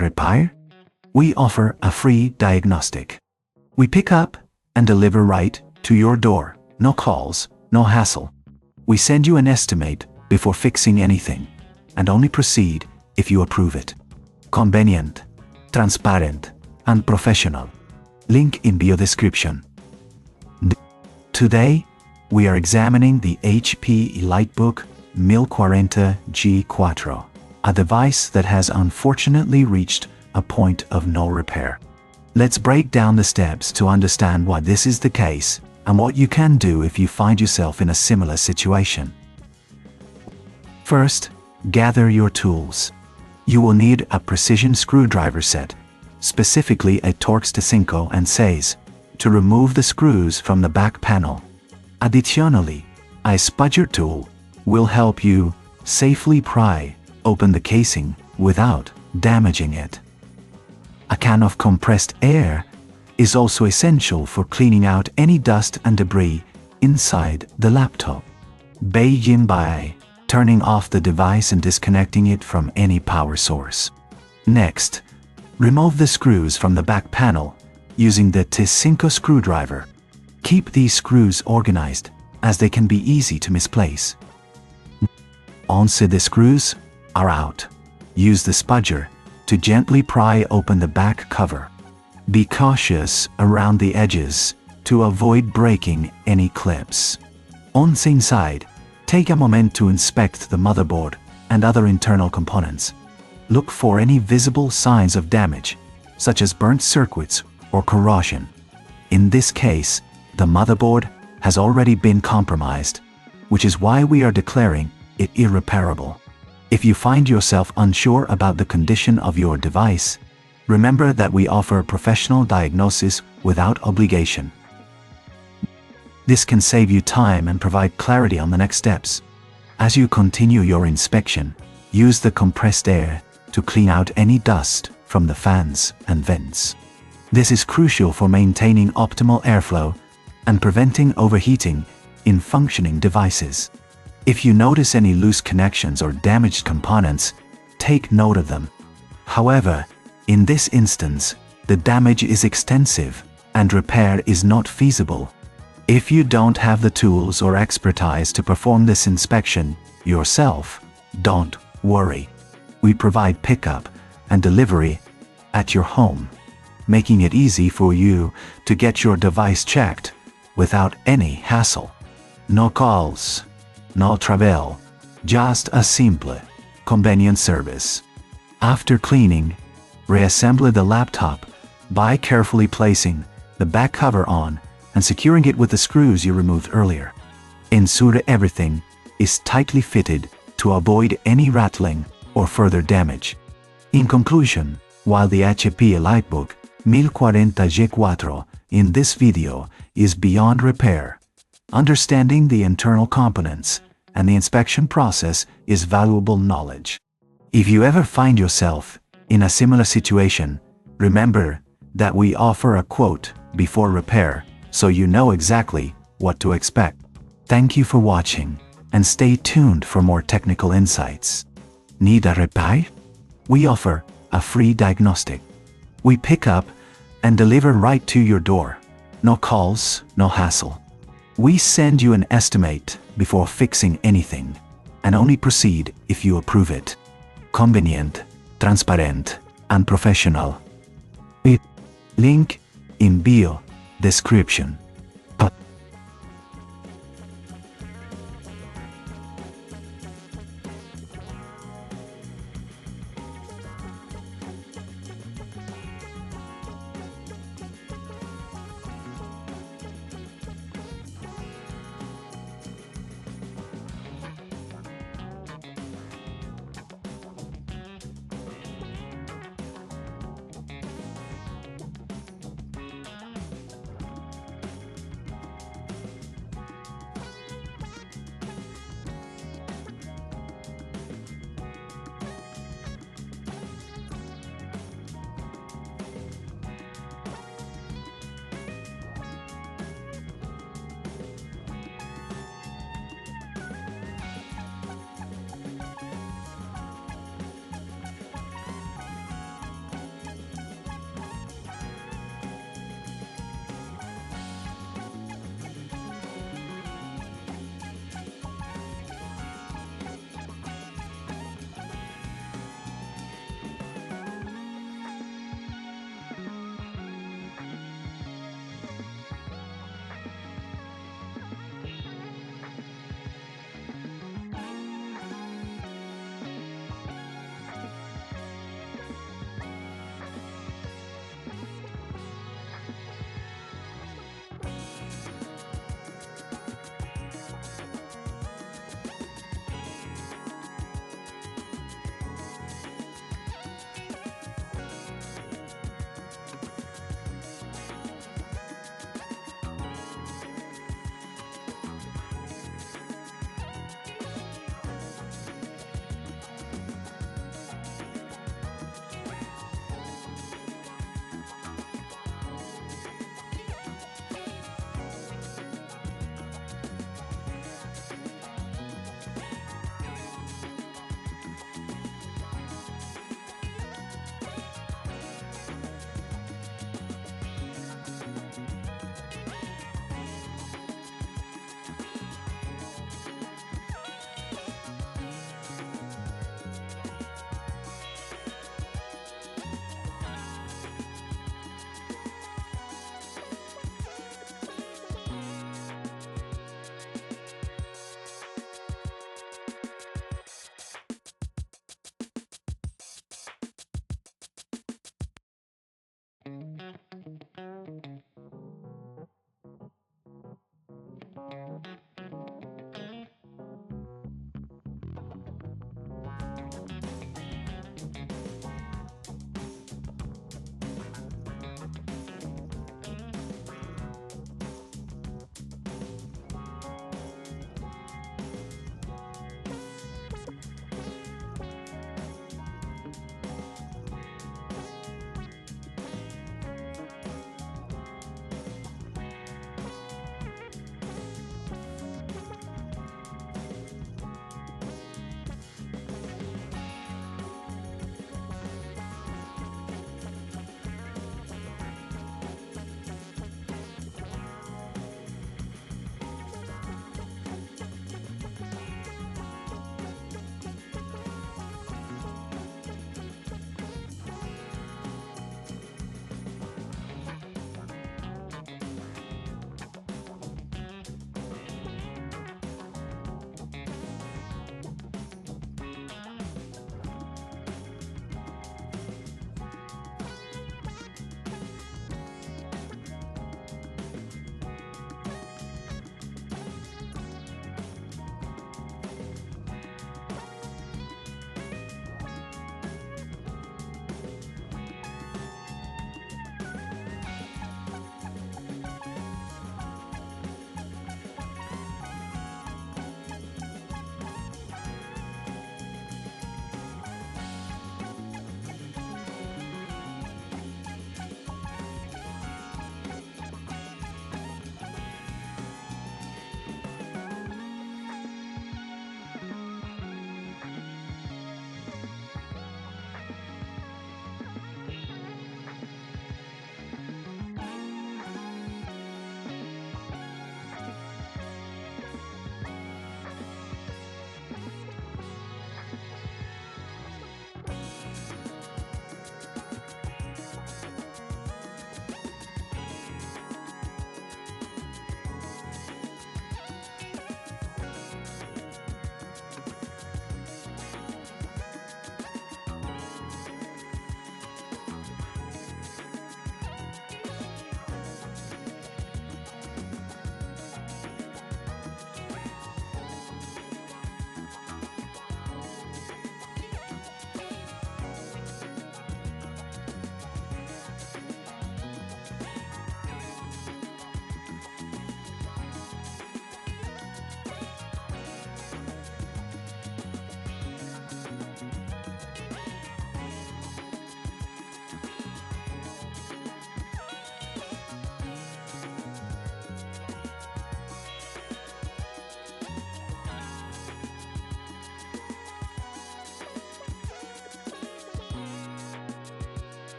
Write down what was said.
repair? We offer a free diagnostic. We pick up and deliver right to your door. No calls, no hassle. We send you an estimate before fixing anything, and only proceed if you approve it. Convenient, transparent, and professional. Link in bio description. Today, we are examining the HP EliteBook 1040 G4, a device that has unfortunately reached a point of no repair. Let's break down the steps to understand why this is the case and what you can do if you find yourself in a similar situation. First, gather your tools. You will need a precision screwdriver set, specifically a Torx de 5 and 6, to remove the screws from the back panel. Additionally, a spudger tool will help you safely pry open the casing without damaging it. A can of compressed air is also essential for cleaning out any dust and debris inside the laptop. Begin by turning off the device and disconnecting it from any power source. Next, remove the screws from the back panel using the T5 screwdriver. Keep these screws organized, as they can be easy to misplace. Once the screws are out, use the spudger to gently pry open the back cover. Be cautious around the edges to avoid breaking any clips. Once inside, take a moment to inspect the motherboard and other internal components. Look for any visible signs of damage, such as burnt circuits or corrosion. In this case, the motherboard has already been compromised, which is why we are declaring it irreparable. If you find yourself unsure about the condition of your device, remember that we offer professional diagnosis without obligation. This can save you time and provide clarity on the next steps. As you continue your inspection, use the compressed air to clean out any dust from the fans and vents. This is crucial for maintaining optimal airflow and preventing overheating in functioning devices. If you notice any loose connections or damaged components, take note of them. However, in this instance, the damage is extensive and repair is not feasible. If you don't have the tools or expertise to perform this inspection yourself, don't worry. We provide pickup and delivery at your home, making it easy for you to get your device checked without any hassle. No calls, no travel, just a simple, convenient service. After cleaning, reassemble the laptop by carefully placing the back cover on and securing it with the screws you removed earlier. Ensure everything is tightly fitted to avoid any rattling or further damage. In conclusion, while the HP EliteBook 1040 G4 in this video is beyond repair, understanding the internal components and the inspection process is valuable knowledge. If you ever find yourself in a similar situation, remember that we offer a quote before repair, so you know exactly what to expect. Thank you for watching, and stay tuned for more technical insights. Need a repair? We offer a free diagnostic. We pick up and deliver right to your door. No calls, no hassle. We send you an estimate before fixing anything, and only proceed if you approve it. Convenient, transparent, and professional. Link in bio description.